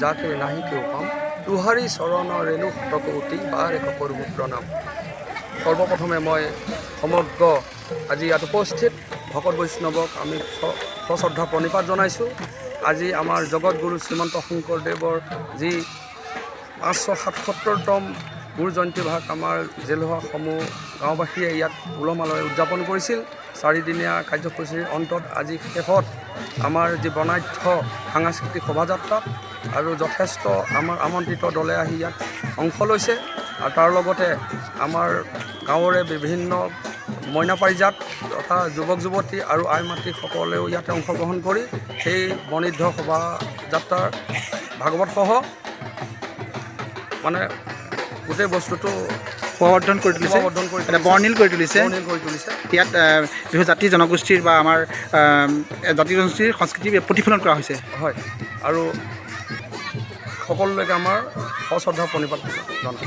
যাতে নাহি কেউ পাম তুহাৰী চৰণ ৰেণু শতকোটি বাৰ এক কৰোঁ প্ৰণাম। সৰ্বপ্ৰথমে মই সমগ্ৰ আজি ইয়াত উপস্থিত ভকত বৈষ্ণৱক আমি সশ্ৰদ্ধা প্ৰণিপাত জনাইছোঁ। আজি আমাৰ জগতগুৰু শ্ৰীমন্ত শংকৰদেৱৰ যি 577তম গুৰু জয়ন্তী ভাগ আমাৰ জেলসমূহ গাঁওবাসীয়ে ইয়াত উলহ-মালহে উদযাপন কৰিছিল। 4দিনীয়া কাৰ্যসূচীৰ অন্তত আজি শেষত আমাৰ যি বৰ্ণাঢ্য সাংস্কৃতিক শোভাযাত্ৰাত আৰু যথেষ্ট আমাৰ আমন্ত্ৰিত দলে আহি ইয়াত অংশ লৈছে। আৰু তাৰ লগতে আমাৰ গাঁৱৰে বিভিন্ন মইনা পাৰিজাত তথা যুৱক যুৱতী আৰু আই মাতৃসকলেও ইয়াতে অংশগ্ৰহণ কৰি সেই বৰ্ণিঢ শোভাযাত্ৰাৰ ভাগৱতসহ মানে গোটেই বস্তুটো প্ৰৱৰ্ধন কৰি তুলিছে, বৰ্ণিল কৰি তুলিছে। ইয়াত বিহু জাতি জনগোষ্ঠীৰ বা আমাৰ জাতি জনগোষ্ঠীৰ সংস্কৃতি প্ৰতিফলন কৰা হৈছে। হয়, আৰু সকলোলৈকে আমাৰ সশ্ৰদ্ধা প্ৰণিপাত জনাওঁ।